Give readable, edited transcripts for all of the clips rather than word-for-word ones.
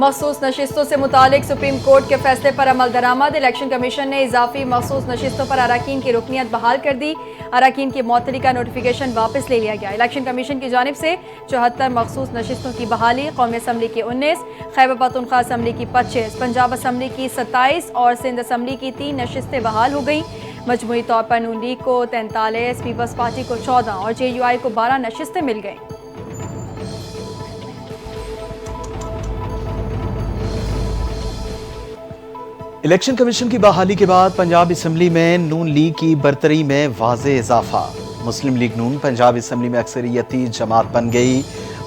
मखसूस नशिस्तों से मुतालिक सुप्रीम कोर्ट के फैसले पर अमल दरामद। इलेक्शन कमीशन ने इजाफी मखसूस नशिस्तों पर अराकीन की रुकनियत बहाल कर दी। अराकीन की मअतली का नोटिफिकेशन वापस ले लिया गया। इलेक्शन कमीशन की जानिब से 74 मखसूस नशिस्तों की बहाली, कौमी असम्बली की 19, खैबर पख्तूनख्वा असम्बली की 25, पंजाब असम्बली की 27 और सिंध असम्बली की 3 नशिस्तें बहाल हो गई। मजमूई तौर पर नून लीग को 43, पीपल्स पार्टी को 14 और JUI को 12 नशिस्तें मिल गईं। इलेक्शन कमीशन की बहाली के बाद पंजाब असम्बली में नून लीग की बरतरी में वाज़े इजाफा। मुस्लिम लीग नून पंजाब असम्बली में अक्सरियती जमात बन गई।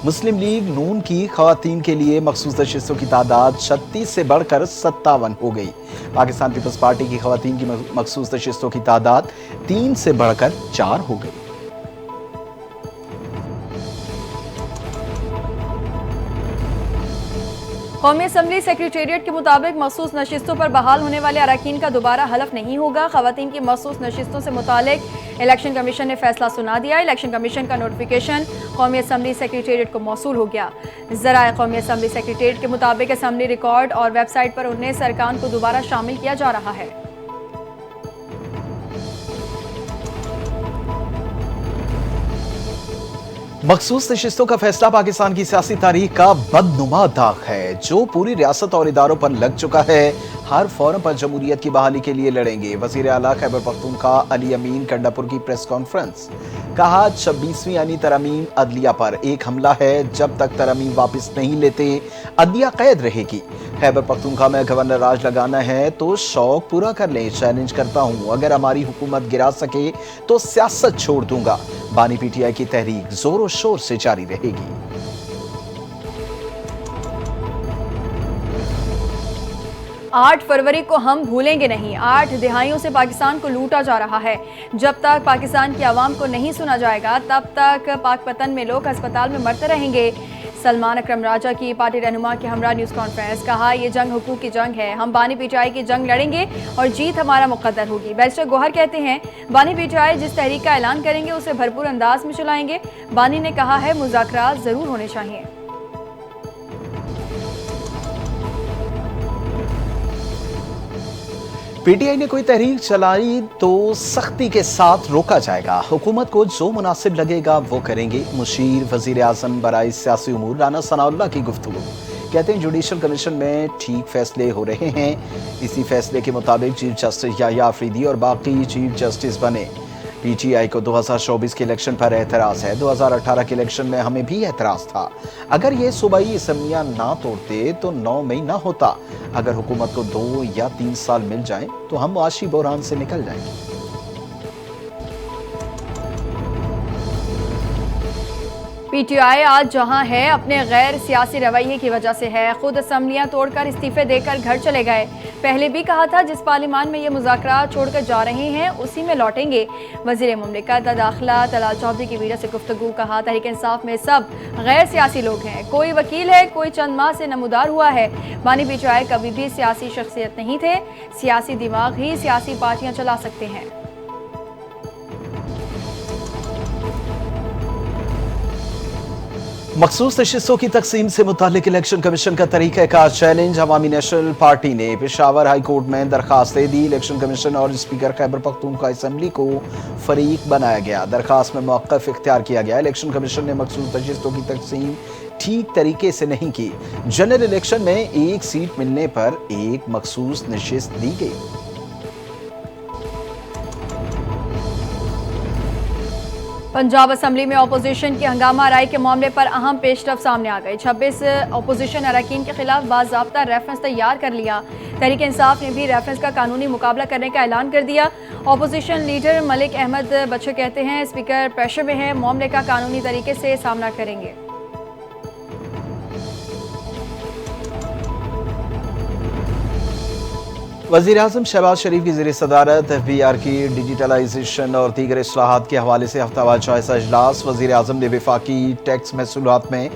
मुस्लिम लीग नून की खवातीन के लिए मखसूस नशिस्तों की तादाद 36 से बढ़कर 57 हो गई। पाकिस्तान पीपल्स पार्टी की खवातीन की मखसूस नशिस्तों की तादाद 3 से बढ़कर 4 हो गई। कौमी असम्बली सेक्रेटेरिएट के मुताबिक मखसूस नशिस्तों पर बहाल होने वाले अरकान का दोबारा हलफ नहीं होगा। खवातीन की मखसूस नशिस्तों से मुतालिक इलेक्शन कमीशन ने फैसला सुना दिया। इलेक्शन कमीशन का नोटिफिकेशन कौमी असम्बली सेक्रेटेरिएट को मौसूल हो गया। ज़राए कौमी असम्बली सेक्रेटेरिएट के मुताबिक असम्बली रिकॉर्ड और वेबसाइट पर 19 अरकान को दोबारा शामिल किया जा रहा है। मखसूस नशिस्तों का फैसला पाकिस्तान की सियासी तारीख का बदनुमा दाग है, जो पूरी रियासत और इदारों पर लग चुका है। हर फोरम पर जमहूरियत की बहाली के लिए लड़ेंगे। वजीर आला खैबर पख्तूनख्वा अली अमीन कंडापुर की प्रेस कॉन्फ्रेंस। कहा 26वीं यानी तरमीम अदलिया पर एक हमला है। जब तक तरमीम वापस नहीं लेते अदलिया कैद रहेगी। खैबर पख्तूनख्वा में गवर्नर राज लगाना है तो शौक पूरा कर लें। चैलेंज करता हूं, अगर हमारी हुकूमत गिरा सके तो सियासत छोड़ दूंगा। बानी PTI की तहरीक जोरों शोर से जारी रहेगी। 8 फरवरी को हम भूलेंगे नहीं। 8 दिहाइयों से पाकिस्तान को लूटा जा रहा है। जब तक पाकिस्तान की आवाम को नहीं सुना जाएगा तब तक पाकपतन में लोग अस्पताल में मरते रहेंगे। सलमान अकरम राजा की पार्टी रहनुमा के हमरा न्यूज़ कॉन्फ्रेंस। कहा, ये जंग हुकूक की जंग है। हम बानी PTI की जंग लड़ेंगे और जीत हमारा मुकद्दर होगी। बैरिस्टर गौहर कहते हैं, बानी PTI जिस तहरीक का ऐलान करेंगे उसे भरपूर अंदाज में चलाएंगे। बानी ने कहा है, मुज़ाकरात जरूर होने चाहिए। PTI ने कोई तहरीक चलाई तो सख्ती के साथ रोका जाएगा। हुकूमत को जो मुनासिब लगेगा वो करेंगे। मुशीर वजीर आजम बराए सियासी उमूर राना सनाउल्लाह की गुफ्तगू। कहते हैं, जुडिशल कमीशन में ठीक फैसले हो रहे हैं। इसी फैसले के मुताबिक चीफ जस्टिस याह्या अफरीदी और बाकी चीफ जस्टिस बने। PTI को 2024 के इलेक्शन पर एतराज़ है। 2018 के इलेक्शन में हमें भी एतराज़ था। अगर ये सूबाई असम्बलियाँ ना तोड़ते तो 9 मई ना होता। अगर हुकूमत को 2 या 3 साल मिल जाएं तो हम मुआशी बहरान से निकल जाएंगे। PTI आज जहां है अपने गैर सियासी रवैये की वजह से है। खुद असम्बलियां तोड़कर इस्तीफे देकर घर चले गए। पहले भी कहा था जिस पार्लियामान में ये मुज़ाकरात छोड़कर जा रहे हैं उसी में लौटेंगे। वज़ीर मुमलिकत दाखिला तलाल चौधरी की मीडिया से गुफ्तगू। कहा, तहरीक इंसाफ में सब गैर सियासी लोग हैं। कोई वकील है, कोई चंद माह से नमूदार हुआ है। बानी PTI कभी भी सियासी शख्सियत नहीं थे। सियासी दिमाग ही सियासी पार्टियां चला सकते हैं। मखसूस नशिस्तों की तकसीम से मुतालिक इलेक्शन कमीशन का तरीक़ाकार चैलेंज। अवामी नेशनल पार्टी ने पेशावर हाई कोर्ट में दरखास्त दे दी। इलेक्शन कमीशन और स्पीकर खैबर पख्तूनख्वा असम्बली को फरीक बनाया गया। दरखास्त में मौक़िफ़ इख्तियार किया गया। इलेक्शन कमीशन ने मखसूस नशिस्तों की तकसीम ठीक तरीके से नहीं की। जनरल इलेक्शन में एक सीट मिलने पर एक मखसूस नशिस्त दी गई। पंजाब असम्बली में अपोजिशन की हंगामा राय के मामले पर अहम पेशरफ सामने आ गई। 26 अपोजिशन अरकान के खिलाफ बाज़ाब्ता रेफरेंस तैयार कर लिया। तहरीक इंसाफ ने भी रेफरेंस का कानूनी मुकाबला करने का ऐलान कर दिया। अपोजिशन लीडर मलिक अहमद बच्चू कहते हैं, स्पीकर प्रेशर में है, मामले का कानूनी तरीके से सामना करेंगे। वज़ीर आज़म शहबाज शरीफ की ज़ेर सदारत FBR की डिजिटलाइजेशन और दीगर इस्लाहात के हवाले से हफ्तावार जायज़ा इजलास। वज़ीर आज़म ने वफाकी टैक्स महसूलात में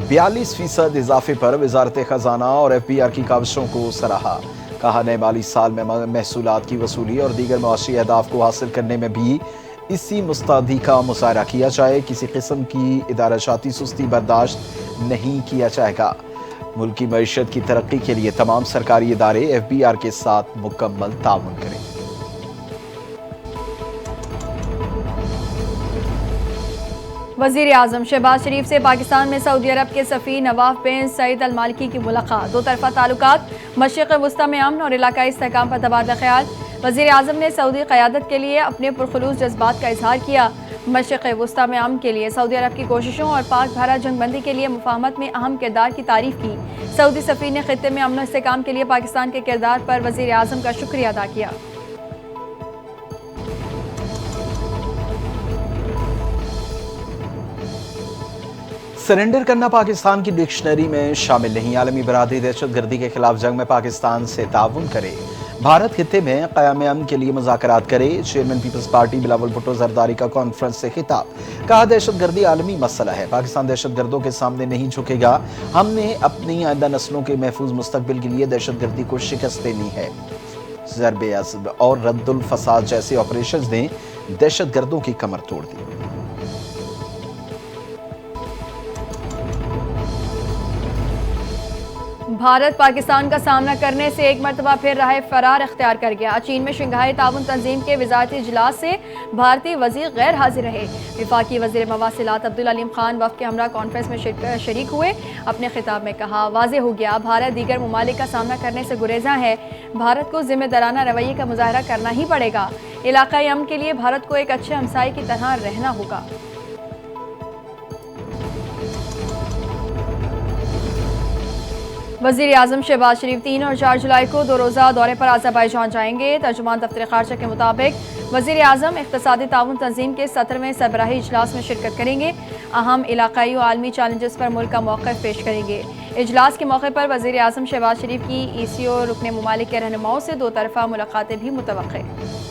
42% इजाफे पर वज़ारत ख़जाना और FBR की काविशों को सराहा। कहा, नए माली साल में महसूलात की वसूली और दीगर मुआशी अहदाफ को हासिल करने में भी इसी मुस्तैदी का मुज़ाहरा किया जाए। किसी किस्म की इदाराशाती सुस्ती बर्दाश्त नहीं किया जाएगा। मुल्क की मईशत की तरक्की के लिए तमाम सरकारी इदारे FBR के साथ मुकम्मल ताउन करें। वजीर आजम शहबाज शरीफ से पाकिस्तान में सऊदी अरब के सफ़ीर नवाफ बिन सईद अल मालिकी की मुलाकात। दो तरफा ताल्लुकात, मशरिक़ वस्ता में अमन और इलाकाई इस्तेहकाम पर तबादला ख्याल। वजीर आजम ने सऊदी क़यादत के लिए अपने पुरखुलूस जज्बात का इजहार किया। मशरिक़ वस्ता में अमन के लिए सऊदी अरब की कोशिशों और पाक भारत जंगबंदी के लिए मुफाहमत में अहम किरदार की तारीफ की। सऊदी सफ़ीर ने खित्ते में अमन और इस्तेहकाम के लिए पाकिस्तान के किरदार पर वजीर आजम का शुक्रिया अदा किया। सरेंडर करना पाकिस्तान की डिक्शनरी में शामिल नहीं। आलमी बरादरी दहशतगर्दी के खिलाफ जंग में पाकिस्तान से ताउन करे। भारत खित्ते में क़याम अमन के लिए मुज़ाकरात करे। Chairman Peoples Party Bilawal Bhutto Zardari का कॉन्फ्रेंस से खिताब। कहा, दहशतगर्दी आलमी मसला है, पाकिस्तान दहशतगर्दों के सामने नहीं झुकेगा। हमने अपनी आइंदा नस्लों के महफूज मुस्तकबिल के लिए दहशतगर्दी को शिकस्त देनी है। ज़रबे अज़ब और रद्दुल फसाद जैसे ऑपरेशंस ने दहशतगर्दों की कमर तोड़ दी। भारत पाकिस्तान का सामना करने से एक मरतबा फिर राह फरार अख्तियार कर गया। चीन में शंघाई ताउन तंजीम के वजारती इजलास से भारतीय वजीर गैर हाजिर रहे। विफाकी वजीर मवासिलात अब्दुल अलीम खान वफ़द के हमरा कॉन्फ्रेंस में शरीक हुए। अपने खिताब में कहा, वाज़ेह हो गया भारत दीगर ममालिक का सामना करने से गुरेजा है। भारत को जिम्मेदाराना रवैये का मुजाहरा करना ही पड़ेगा। इलाकाई अमन के लिए भारत को एक अच्छे हमसाई की तरह रहना होगा। वज़ीर आज़म शहबाज शरीफ 3 और 4 जुलाई को 2 रोज़ा दौरे पर अज़रबैजान जाएंगे। तर्जुमान दफ्तर ख़ारजा के मुताबिक वज़ीर आज़म इक़्तिसादी ताउन तंजीम के 17वें सरबराही इजलास में शिरकत करेंगे। अहम इलाकाई और आलमी चैलेंजेस पर मुल्क का मौक़िफ़ पेश करेंगे। इजलास के मौके पर वज़ीर आज़म शहबाज शरीफ की ECO रुकने ममालिक के रहनुमाओं से 2 तरफ़ा मुलाकातें भी मुतवक्के।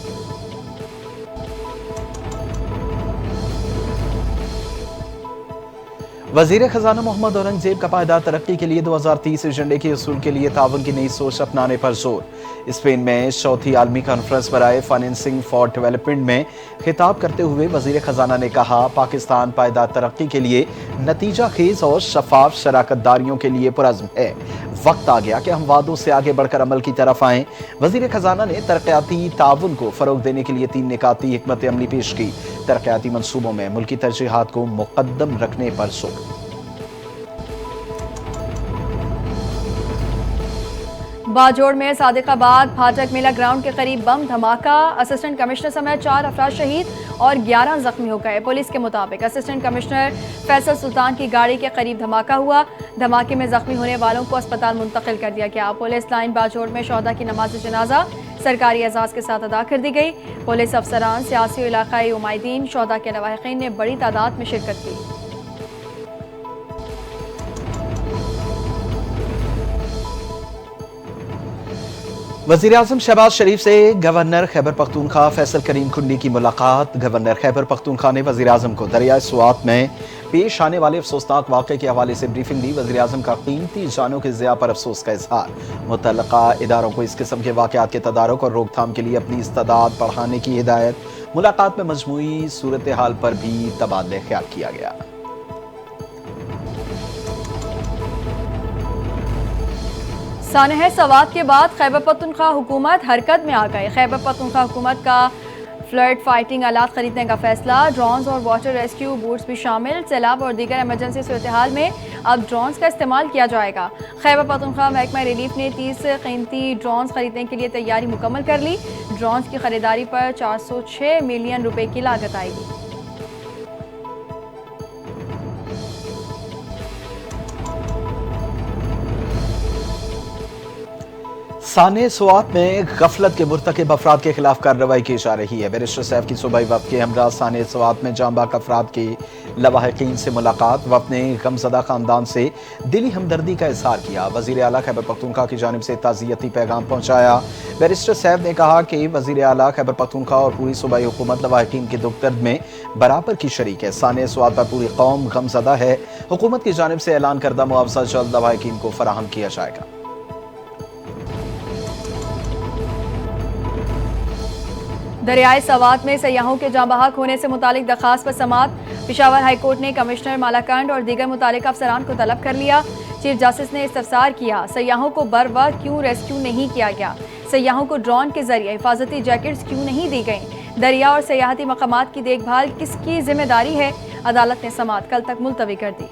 वज़ीर ख़जाना मोहम्मद औरंगज़ेब का पायदार तरक्की के लिए 2030 एजेंडे के असूल के लिए ताउन की नई सोच अपनाने पर जोर। स्पेन में चौथी आलमी कॉन्फ्रेंस पर आए फाइनेंसिंग फॉर डेवलपमेंट में खिताब करते हुए वज़ीर ख़जाना ने कहा, पाकिस्तान पायदार तरक्की के लिए नतीजा खेज और शफाफ शराकतदारियों के लिए पुरज़्म है। वक्त आ गया कि हम वादों से आगे बढ़कर अमल की तरफ आएँ। वज़ीर ख़जाना ने तरक्याती ताउन को फ़रोग़ देने के लिए 3 निकाती हिकमत अमली पेश की। तरक्याती मनसूबों में मुल्की तरजीहात को मुक़द्दम रखने पर जोर। बाजोड़ में सादिकाबाद फाटक मेला ग्राउंड के करीब बम धमाका। असिस्टेंट कमिश्नर समेत 4 अफराद शहीद और 11 जख्मी हो गए। पुलिस के मुताबिक असिस्टेंट कमिश्नर फैसल सुल्तान की गाड़ी के करीब धमाका हुआ। धमाके में जख्मी होने वालों को अस्पताल मुंतकिल कर दिया गया। पुलिस लाइन बाजोड़ में शोहदा की नमाज जनाजा सरकारी एजाज के साथ अदा कर दी गई। पुलिस अफसरान, सियासी और इलाकाई उमायदीन, शोहदा के लवाहिकीन ने बड़ी तादाद में शिरकत की। वज़ीर आज़म शहबाज शरीफ से गवर्नर खैबर पख्तूनख्वा फैसल करीम कुंडी की मुलाकात। गवर्नर खैबर पख्तूनख्वा ने वज़ीर आज़म को दरियाए स्वात में पेश आने वाले अफसोसनाक वाक़े के हवाले से ब्रीफिंग दी। वज़ीर आज़म का कीमती जानों के ज़िया पर अफसोस का इजहार। मुतल्लका इदारों को इस किस्म के वाक़यात के तदारुक और रोकथाम के लिए अपनी इस्तादाद बढ़ाने की हिदायत। मुलाकात में मजमूई सूरत हाल पर भी तबादले ख्याल किया गया। सानह सवात के बाद खैबर पख्तूनख्वा हुकूमत हरकत में आ गई। खैबर पख्तूनख्वा हुकूमत का फ्लड फाइटिंग आलात खरीदने का फैसला। ड्रोन्स और वाटर रेस्क्यू बोट्स भी शामिल। सैलाब और दीगर इमरजेंसी सूरत हाल में अब ड्रोन्स का इस्तेमाल किया जाएगा। खैबर पख्तूनख्वा महकमा रिलीफ ने 30 कीमती ड्रोन्स खरीदने के लिए तैयारी मुकम्मल कर ली। ड्रोन्स की खरीदारी पर 406 मिलियन रुपए की लागत आएगी। साने स्वात में गफलत के मुर्तकिब अफराद के खिलाफ कार्रवाई की जा रही है। बैरिस्टर सैफ की सूबाई वफ़द के हमरा साने स्वात में जांबाक अफराद के लवाहिकीन से मुलाकात। वफ़द ने गमज़दा खानदान से दिली हमदर्दी का इजहार किया। वज़ीर आला खैबर पख्तूनख्वा की जानिब से ताज़ियती पैगाम पहुँचाया। बैरिस्टर सैफ ने कहा कि वज़ीर आला खैबर पख्तूनख्वा और पूरी सूबाई हुकूमत लवाहिकीन के दुख दर्द में बराबर की शरीक है। साने स्वात पर पूरी कौम गमज़दा है। हुकूमत की जानिब से ऐलान करदा मुआवजा जल्द लवाहिकीन को फराहम किया जाएगा। दरियाए सवात में सयाहों के जाँ बहक होने से मुतालिक दरखास्त पर समात। पेशावर हाईकोर्ट ने कमिश्नर मालाकंड और दीगर मुतालिक अफसरान को तलब कर लिया। चीफ जस्टिस ने इस्तफसार किया, सयाहों को बर वक्त क्यों रेस्क्यू नहीं किया गया, सयाहों को ड्रोन के जरिए हिफाजती जैकेट्स क्यों नहीं दी गई, दरिया और सयाहती मकामात की देखभाल किसकी जिम्मेदारी है। अदालत ने समाअत कल तक मुलतवी कर दी।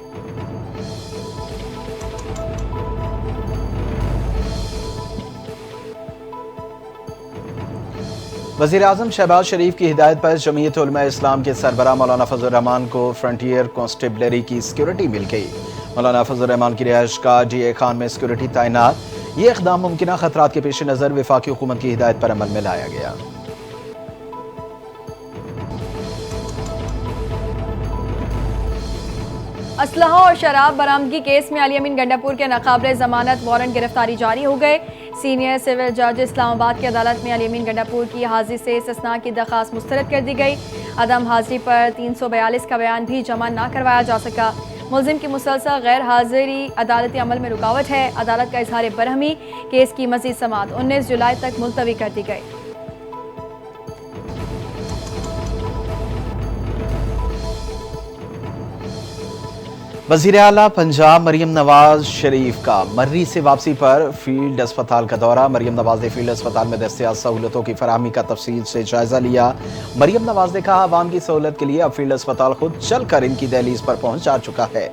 वज़ीर-ए-आज़म शहबाज शरीफ की हिदायत पर जमीयत उलमा इस्लाम के सरबराह मौलाना फजल रहमान को फ्रंटियर कांस्टेबलरी की सिक्योरिटी मिल गई। मौलाना फजल रहमान की रिहाइश का DA खान में सिक्योरिटी तैनात। ये इक़दाम मुमकिन खतरात के पेश नज़र वफाकी हुकूमत की हिदायत पर अमल में लाया गया। असलहा और शराब बरामदगी केस में अली अमीन गंडापुर के नाकाबिले जमानत वारंट गिरफ्तारी जारी हो गए। सीनियर सिविल जज इस्लामाबाद की अदालत में अली अमीन गंडापुर की हाजिरी से इस्तिस्ना की दरख्वास्त मुस्तरद कर दी गई। अदम हाजिरी पर 342 का बयान भी जमा न करवाया जा सका। मुलजिम की मुसलसल गैर हाजिरी अदालती अमल में रुकावट है। अदालत का इजहार बरहमी, केस की मजीद समाअत 19 जुलाई तक मुलतवी कर दी गई। वज़ीर आला पंजाब मरियम नवाज शरीफ का मर्री से वापसी पर फील्ड अस्पताल का दौरा। मरियम नवाज ने फील्ड अस्पताल में दस्तियाब सहूलतों की फराहमी का तफसील से जायजा लिया। मरियम नवाज ने कहा, आवाम की सहूलत के लिए अब फील्ड अस्पताल खुद चलकर इनकी दहलीज पर पहुंचा चुका है।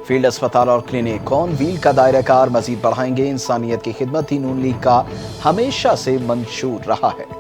फील्ड अस्पताल और क्लिनिक ऑन व्हील का दायरा कार मजीद बढ़ाएंगे। इंसानियत की खिदमत ही नून लीग का हमेशा से मंशूर रहा है।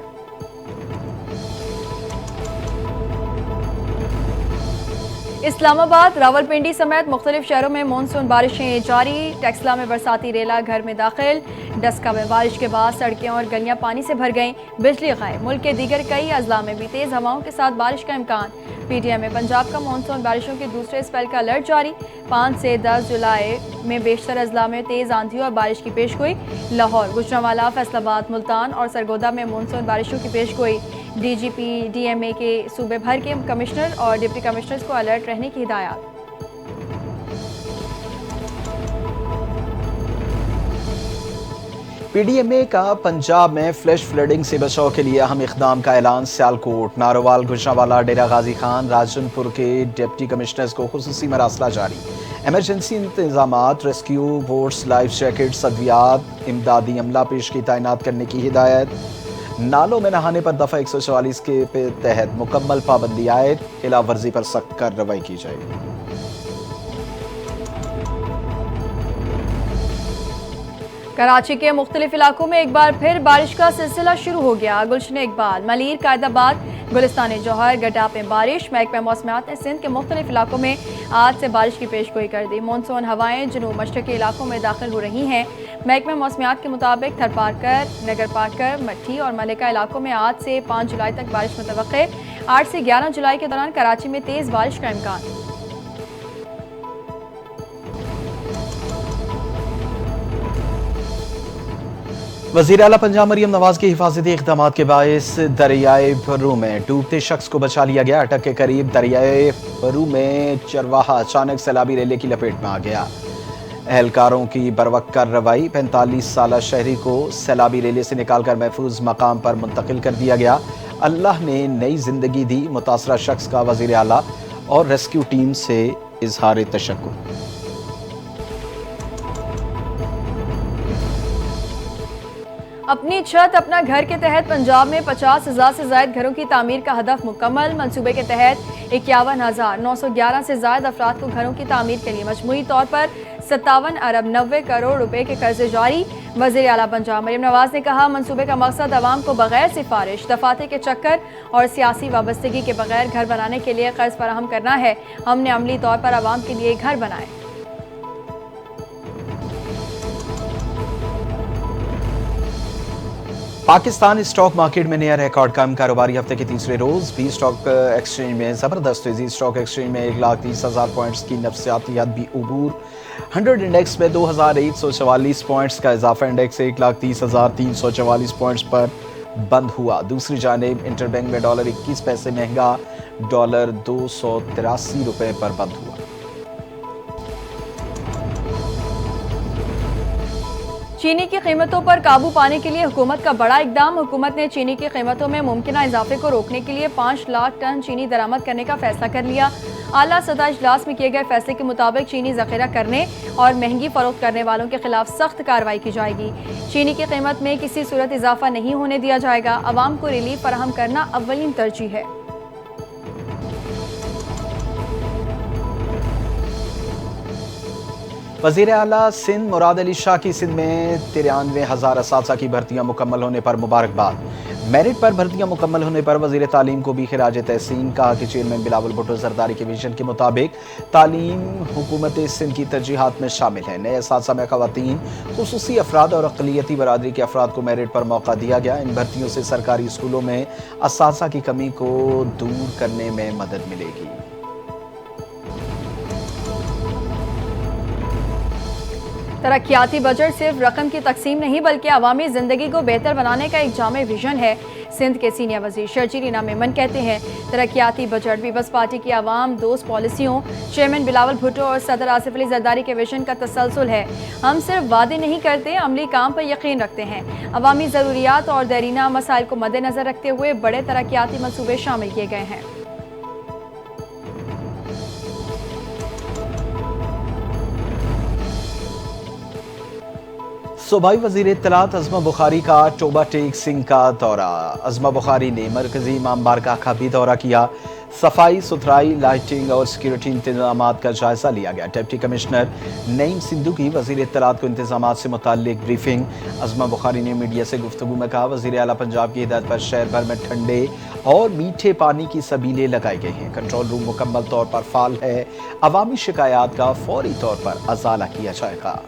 इस्लामाबाद, रावलपिंडी समेत मुख्तलिफ शहरों में मानसून बारिशें जारी। टेक्सला में बरसाती रेला घर में दाखिल। डस्का में बारिश के बाद सड़कें और गलियां पानी से भर गईं। बिजली गायब। मुल्क के दीगर कई अजला में भी तेज हवाओं के साथ बारिश का इम्कान। PTM में पंजाब का मानसून बारिशों के दूसरे स्पेल का अलर्ट जारी। 5 से 10 जुलाई में बेशतर अजला में तेज आंधी और बारिश की पेशगोई। लाहौर, गुजरांवाला, फैसलाबाद, मुल्तान और सरगोदा में मानसून बारिशों की पेशगोई। DGP DMA के सूबे भर के कमिश्नर और डिप्टी कमिश्नर्स को अलर्ट रहने की हिदायत। PDMA का पंजाब में फ्लैश फ्लडिंग से बचाव के लिए अहम इक़दाम का ऐलान। सियालकोट, नारोवाल, गुजरांवाला, डेरा गाजी खान, राजनपुर के डिप्टी कमिश्नर्स को खुसूसी मरासला जारी। एमरजेंसी इंतजामात, रेस्क्यू बोट्स, लाइफ जैकेट्स, अद्वियात, इमदादी अमला पेश की तैनात करने की हिदायत। नालों में नहाने पर दफा 144 के तहत मुकम्मल पाबंदी आयद। खिलाफ वर्जी पर सख्त कार्रवाई की जाएगी। कराची के मुख्तलिफ इलाकों में एक बार फिर बारिश का सिलसिला शुरू हो गया। गुलशन इकबाल, मलीर, कायदाबाद, गुलिस्तान जौहर, गडाप में बारिश। महकमा मौसमियात ने सिंध के मुख्तलिफ इलाकों में आज से बारिश की पेशगोई कर दी। मानसून हवाएं जनूब मशरक़ी इलाकों में दाखिल हो रही हैं। महकमा मौसमियात के मुताबिक थरपारकर, नगर पाकर, मट्ठी और मलिका इलाकों में आज से 5 जुलाई तक बारिश मुतवक्के। 8 से 11 जुलाई के दौरान कराची में तेज़ बारिश का इम्कान। वज़ीर आला पंजाब मरियम नवाज के हिफाजती इक़दामात के बायस दरियाए भरू में डूबते शख्स को बचा लिया गया। अटक के करीब दरियाए भरू में चरवाहा अचानक सैलाबी रेले की लपेट में आ गया। एहलकारों की बरवक्त कार्रवाई। 45 साला शहरी को सैलाबी रेले से निकालकर महफूज मकाम पर मुंतकिल कर दिया गया। अल्लाह ने नई जिंदगी दी। मुतासरा शख्स का वज़ीर आला और रेस्क्यू टीम से इजहार तशक्कुर। अपनी छत अपना घर के तहत पंजाब में 50,000 से ज़ायद घरों की तामीर का हदफ मुकम्मल। मंसूबे के तहत 51,911 से ज़ायद अफराद को घरों की तामीर के लिए मजमूई तौर पर 57 अरब 90 करोड़ रुपए के कर्जे जारी। वज़ीर आला पंजाब मरियम नवाज ने कहा, मंसूबे का मकसद अवाम को बगैर सिफारिश, दफाते के चक्कर और सियासी वाबस्तगी के बगैर घर बनाने के लिए कर्ज फराहम करना है। हमने अमली तौर पर अवाम के लिए घर बनाए। पाकिस्तान स्टॉक मार्केट में नया रिकॉर्ड कायम। कारोबारी हफ्ते के तीसरे रोज भी स्टॉक एक्सचेंज में जबरदस्त तेजी। स्टॉक एक्सचेंज में 1,30,000 पॉइंट्स की नफसियाती भी उबूर। 100 इंडेक्स में 2,144 पॉइंट्स का इजाफा। इंडेक्स 1,30,344 पॉइंट्स पर बंद हुआ। दूसरी जानिब इंटरबैंक में डॉलर 21 पैसे महंगा, डॉलर 283 रुपए पर बंद हुआ। चीनी की कीमतों पर काबू पाने के लिए हुकूमत का बड़ा इकदाम। हुकूमत ने चीनी की कीमतों में मुमकिन इजाफे को रोकने के लिए 5 लाख टन चीनी दरामद करने का फैसला कर लिया। आला सतह इजलास में किए गए फैसले के मुताबिक चीनी जखीरा करने और महंगी फरोख्त करने वालों के खिलाफ सख्त कार्रवाई की जाएगी। चीनी की कीमत में किसी सूरत इजाफा नहीं होने दिया जाएगा। अवाम को रिलीफ फराहम करना अव्वलीन तरजीह है। वज़ीर आला सिंध मुराद अली शाह की सिंध में 93,000 असातिज़ा की भर्तियाँ मुकम्मल होने पर मुबारकबाद। मेरिट पर भर्तियाँ मुकम्मल होने पर वज़ीर तालीम को भी खिराज तहसीन। कहा कि चेयरमैन बिलावल भुट्टो जरदारी के विजन के मुताबिक तालीम हुकूमत सिंध की तरजीहात में शामिल है। नए असातिज़ा में ख़वातीन, खुसूसी अफराद और अक़लियती बरादरी के अफराद को मेरिट पर मौका दिया गया। इन भर्तियों से सरकारी स्कूलों में असातिज़ा की कमी को दूर करने में मदद मिलेगी। तरक्याती बजट सिर्फ रकम की तकसीम नहीं बल्कि अवामी ज़िंदगी को बेहतर बनाने का एक जामे विजन है। सिंध के सीनियर वज़ीर शर्जील इनाम मेमन कहते हैं, तरक्याती बजट पीपल्स पार्टी की आवाम दोस्त पॉलिसियों, चेयरमैन बिलावल भुट्टो और सदर आसिफ अली जरदारी के विजन का तसलसल है। हम सिर्फ वादे नहीं करते, अमली काम पर यकीन रखते हैं। अवामी ज़रूरियात और देरीना मसाइल को मद्देनज़र रखते हुए बड़े तरक्याती मनसूबे शामिल किए गए हैं। सूबाई वज़ीर इत्तलात अज़मा बुखारी का टोबा टेक सिंह का दौरा। अज़मा बुखारी ने मरकजी इमाम बारगाह का भी दौरा किया। सफाई सुथराई, लाइटिंग और सिक्योरिटी इंतजामात का जायजा लिया गया। डिप्टी कमिश्नर नईम सिंधु की वज़ीर इत्तलात को इंतजामात से मुताल्लिक ब्रीफिंग। अज़मा बुखारी ने मीडिया से गुफ्तगू में कहा, वज़ीर आला पंजाब की हिदायत पर शहर भर में ठंडे और मीठे पानी की सबीलें लगाई गई हैं। कंट्रोल रूम मुकम्मल तौर पर फाल है। अवामी शिकायत का फौरी तौर पर अजाला किया जाएगा।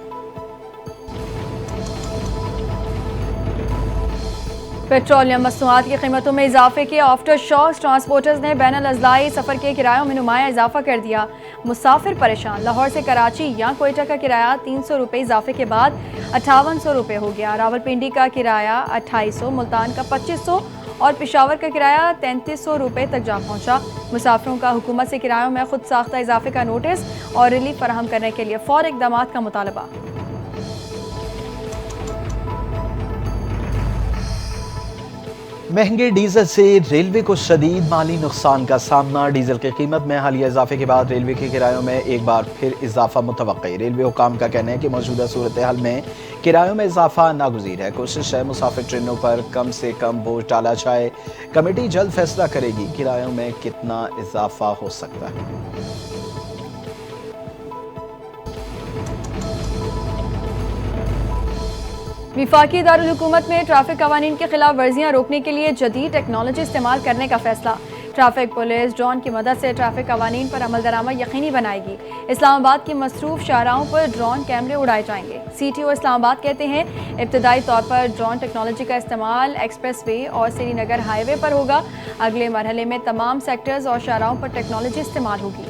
पेट्रोलियम मसनूआत की कीमतों में इजाफे के आफ्टर शॉक्स ट्रांसपोर्टर्स ने बैनुल अज़लाई सफ़र के किरायों में नुमाया इजाफा कर दिया। मुसाफिर परेशान। लाहौर से कराची या कोयटा का किराया 300 रुपये इजाफे के बाद 5800 रुपये हो गया। रावलपिंडी का किराया 2800, मुल्तान का 2500 और पेशावर का किराया 3300 रुपये तक जा पहुंचा। मुसाफिरों का हुकूमत से किरायों में खुद साख्ता इजाफे का नोटिस और रिलीफ फराहम करने के लिए फौरी इक़दाम का मुतालबा। महंगे डीजल से रेलवे को शदीद माली नुकसान का सामना। डीजल की कीमत में हालिया इजाफे के बाद रेलवे के किरायों में एक बार फिर इजाफा मुतवक्की। रेलवे हुकाम का कहना है कि मौजूदा सूरत हाल में किरायों में इजाफा नागुज़ीर है। कोशिश है मुसाफिर ट्रेनों पर कम से कम बोझ डाला जाए। कमेटी जल्द फैसला करेगी किरायों में कितना इजाफा हो सकता है। विफाकी दारुल हुकूमत में ट्रैफिक कवानीन के खिलाफ वर्जियां रोकने के लिए जदीद टेक्नोलॉजी इस्तेमाल करने का फैसला। ट्रैफिक पुलिस ड्रोन की मदद से ट्रैफिक कवानीन पर अमल दरामद यकीनी बनाएगी। इस्लामाबाद की मसरूफ शाहराहों पर ड्रोन कैमरे उड़ाए जाएंगे। CTO इस्लामाबाद कहते हैं, इब्तदाई तौर पर ड्रोन टेक्नोलॉजी का इस्तेमाल एक्सप्रेस वे और श्रीनगर हाईवे पर होगा। अगले मरहले में तमाम सेक्टर्स और शाहराहों पर टेक्नोलॉजी इस्तेमाल होगी।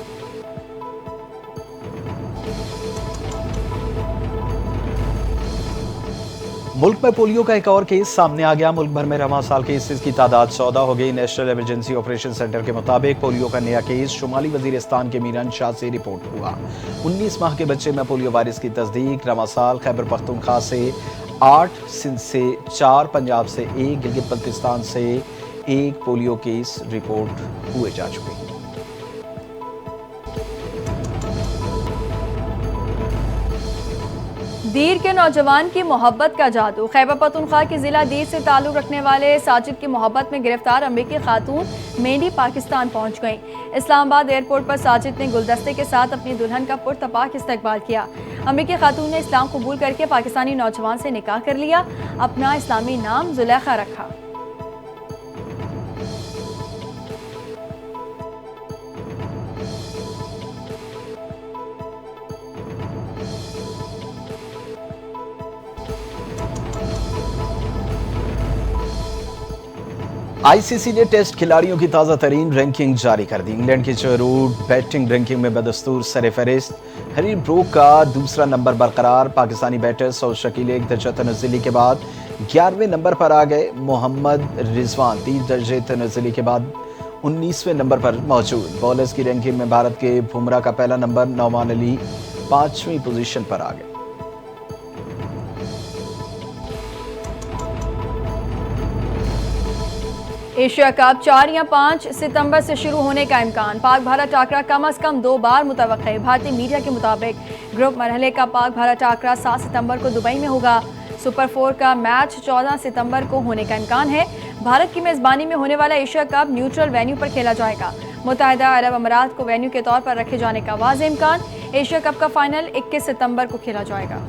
मुल्क में पोलियो का एक और केस सामने आ गया। मुल्क भर में रवां साल केसेस की तादाद 14 हो गई। नेशनल इमरजेंसी ऑपरेशन सेंटर के मुताबिक पोलियो का नया केस शुमाली वजीरिस्तान के मीरन शाह से रिपोर्ट हुआ। 19 माह के बच्चे में पोलियो वायरस की तस्दीक। रवां साल खैबर पख्तूनख्वा से 8, सिंध से 4, पंजाब से 1, गिलगित बल्तिस्तान से 1 पोलियो केस रिपोर्ट हुए जा चुके हैं। दीर के नौजवान की मोहब्बत का जादू। खैबर पख्तूनख्वा के जिला दीर से ताल्लुक़ रखने वाले साजिद की मोहब्बत में गिरफ्तार अमरीकी खातून मेंढी पाकिस्तान पहुंच गईं। इस्लामाबाद एयरपोर्ट पर साजिद ने गुलदस्ते के साथ अपनी दुल्हन का पुरतपाक इस्तकबाल किया। अमरीकी खातून ने इस्लाम कबूल करके पाकिस्तानी नौजवान से निकाह कर लिया। अपना इस्लामी नाम जुलेखा रखा। ICC ने टेस्ट खिलाड़ियों की ताज़ा तरीन रैंकिंग जारी कर दी। इंग्लैंड की जरूर बैटिंग रैंकिंग में बदस्तूर सरफहरिस्त हरी ब्रोक का दूसरा नंबर बरकरार। पाकिस्तानी बैटर्स और शकील एक दर्जा तनज़्ज़ुली के बाद 11वें नंबर पर आ गए। मोहम्मद रिजवान 3 दर्जे तनज़्ज़ुली के बाद 19वें नंबर पर मौजूद। बॉलर्स की रैंकिंग में भारत के बुमराह का पहला नंबर, नौमान अली 5वीं पोजीशन पर आ गए। एशिया कप 4 या 5 सितंबर से शुरू होने का इम्कान। पाक भारत टाकरा कम से कम 2 बार मुतवक्के। भारतीय मीडिया के मुताबिक ग्रुप मरहले का पाक भारत टाकरा 7 सितंबर को दुबई में होगा। सुपर 4 का मैच 14 सितंबर को होने का इम्कान है। भारत की मेजबानी में होने वाला एशिया कप न्यूट्रल वेन्यू पर खेला जाएगा। मुत्तहिदा अरब अमारात को वेन्यू के तौर पर रखे जाने का वाज़ेह इम्कान। एशिया कप का फाइनल 21 सितंबर को खेला जाएगा।